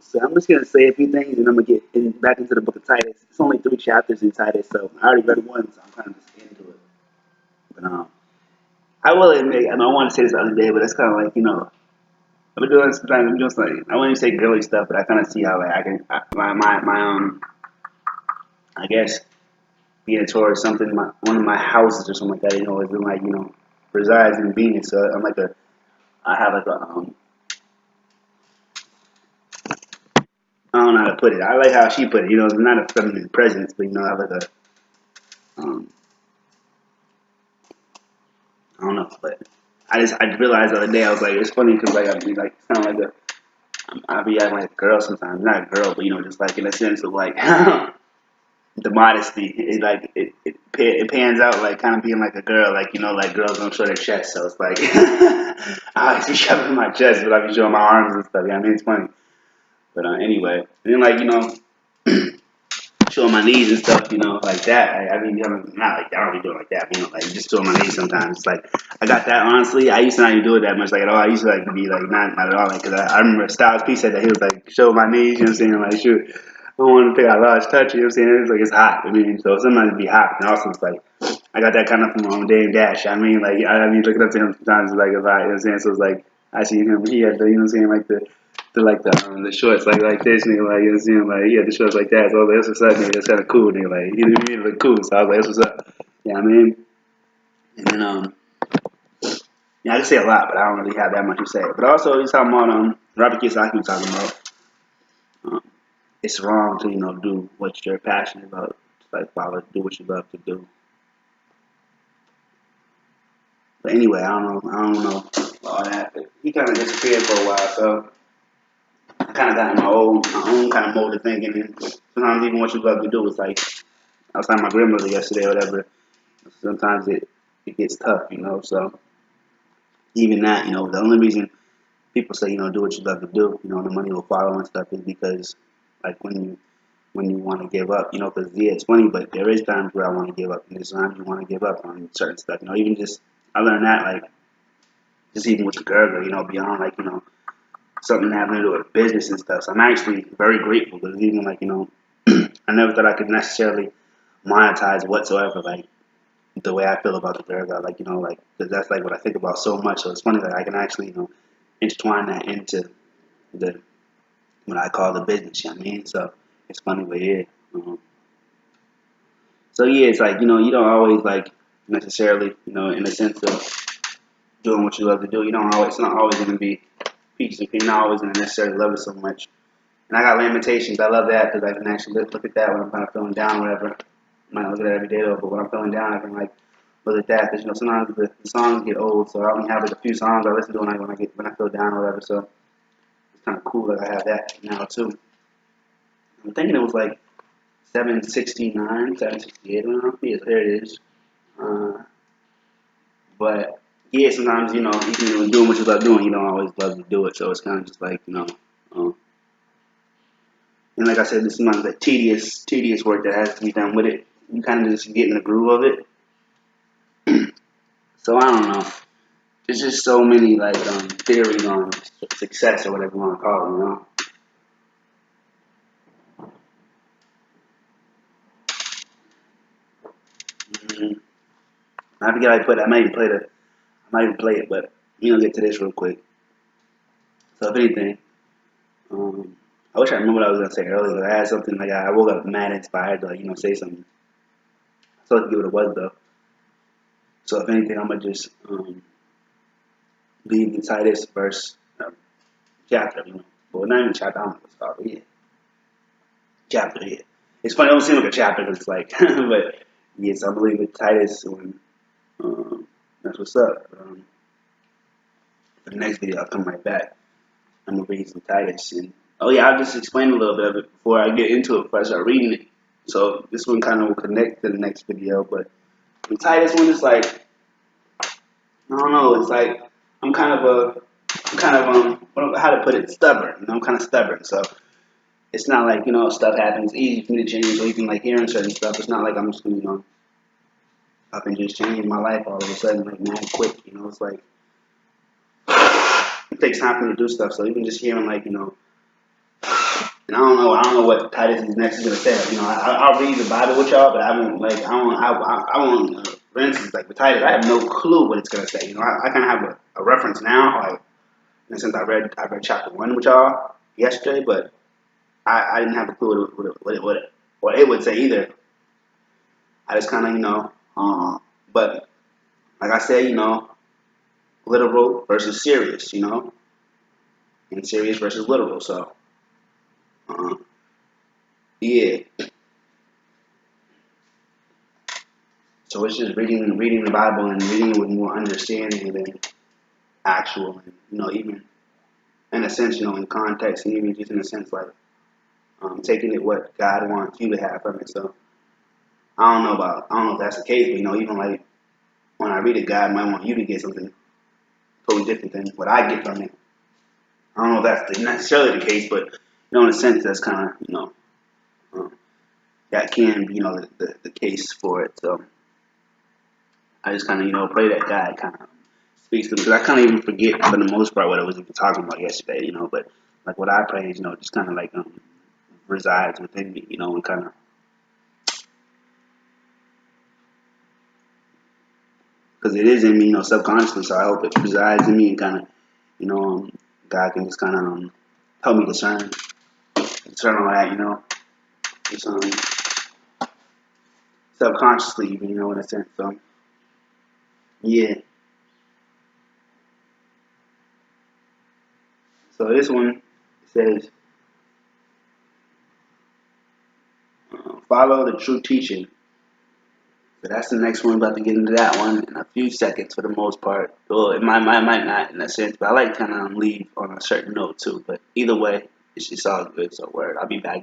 So I'm just gonna say a few things, and I'm gonna get back into the book of Titus. It's only 3 chapters in Titus, so I already read one, so I'm kind of just into it. But I will admit, I wanted to say this the other day, but it's kind of like I've been doing sometimes. I'm just like I wouldn't even say girly stuff, but I kind of see how like I can my I guess being towards something one of my houses or something like that. Has been like resides in Venus. So I'm like I have like a I don't know how to put it. I like how she put it. It's not a feminine presence, but I have like um, I don't know, but I realized the other day I was like, it's funny because like I be like kind of like I be acting like a girl sometimes, not a girl, but just like in a sense of like the modesty. It pans out like kind of being like a girl, like like girls don't show their chest, so it's like I always be showing my chest, but I be showing my arms and stuff. It's funny. But anyway, and then like showing my knees and stuff, like that. Not like that. I don't be doing like that. Like just showing my knees sometimes. It's like I got that. Honestly, I used to not even do it that much, like at all. I used to like to be like not at all, like because I remember Styles P said that he was like show my knees. You know what I'm saying? Like shoot, I don't want to think I lost touch. You know what I'm saying? It's like it's hot. So sometimes it be hot, and also it's like I got that kind of from my own Dame Dash. Like I mean looking up to him sometimes, like if I, you know what I'm saying? So it's like I see him. He had the, you know what I'm saying, like the shorts like this, nigga, like like he had the shorts like that. So I was like, that's what's up, nigga. That's kind of cool, nigga. Like he made it look cool. So I was like, that's what's up. And then I can say a lot, but I don't really have that much to say. But also he's talking about Robert Kiyosaki was talking about it's wrong to do what you're passionate about. It's like do what you love to do. But anyway, I don't know all that. But he kind of disappeared for a while, so I kind of got in my own kind of mode of thinking. And sometimes even what you love to do is like I was telling my grandmother yesterday or whatever. Sometimes it gets tough. So even that, the only reason people say do what you love to do, the money will follow and stuff is because like when you want to give up, because it's funny, but there is times where I want to give up, and there's times you want to give up on certain stuff. Even just I learned that like just even with the girl, beyond like something having to do with business and stuff. So I'm actually very grateful because even like I never thought I could necessarily monetize whatsoever, like the way I feel about the girl, like like because that's like what I think about so much. So it's funny that I can actually intertwine that into the what I call the business. So it's funny, but yeah. So yeah, it's like you don't always like necessarily in the sense of doing what you love to do. You don't always It's not always going to be peaches and cream. You're not always going to necessarily love it so much. And I got limitations. I love that because I can actually look at that when I'm kind of feeling down or whatever. I might not look at it every day though, but when I'm feeling down, I can like look at that because sometimes the songs get old, so I only have like a few songs I listen to when I feel down or whatever. So it's kind of cool that I have that now too. I'm thinking it was like 769, 768. I don't know. Yes, there it is. Uh, but yeah, sometimes even when doing what you love doing, you don't always love to do it. So it's kind of just like um, and like I said, this is not the tedious work that has to be done with it. You kind of just get in the groove of it. So I don't know. There's just so many like theories on success or whatever you want to call it. I forget how I put it. I might even play it, but get to this real quick. So if anything, I wish I remember what I was gonna say earlier. But I had something like I woke up mad inspired to say something. I still have to get what it was though. So if anything, I'm gonna just leave the Titus verse chapter. Well, not even chapter. I don't know what it's called, but yeah, chapter. Yeah, it's funny. It don't seem like a chapter because it's like, but yes, I believe in Titus. When that's what's up. For the next video, I'll come right back. I'm gonna read some Titus and oh yeah, I'll just explain a little bit of it before I get into it. Before I start reading it. So this one kind of will connect to the next video, but the Titus one is like I don't know. It's like I'm kind of how to put it, stubborn. I'm kind of stubborn, so it's not like stuff happens easy for me to change or even like hearing certain stuff. It's not like I'm just gonna up and just change my life all of a sudden like mad quick. It's like it takes time for me to do stuff. So even just hearing like And I don't know what Titus is next is gonna say. Like, you know, I'll read the Bible with y'all, but I won't like, I won't. For instance, like with Titus, I have no clue what it's gonna say. You know, I kind of have a reference now, like in a sense, I read chapter one with y'all yesterday, but I didn't have a clue what it would say either. I just kind of, you know, but like I said, you know, literal versus serious, you know, and serious versus literal. So, uh, yeah. So it's just reading the Bible and reading it with more understanding than actual, and you know, even in a sense, you know, in context, and even just in a sense, like taking it what God wants you to have from it. So I don't know if that's the case, but you know, even like when I read it, God might want you to get something totally different than what I get from it. I don't know if that's necessarily the case, but you know, in a sense, that's kind of you know um, that can be you know the case for it. So I just kind of you know pray that God kind of speaks to me because I kind of even forget for the most part what I was even talking about yesterday. You know, but like what I pray is you know just kind of like resides within me. You know, and kind of because it is in me, you know, subconsciously. So I hope it resides in me and kind of you know God can just kind of help me discern all that. You know, just subconsciously, even you know in a sense. So yeah. So this one says, follow the true teaching. So that's the next one. About to get into that one in a few seconds for the most part. Well, it might not in a sense, but I like kind of leave on a certain note too. But either way, it's all good. So word, I'll be back.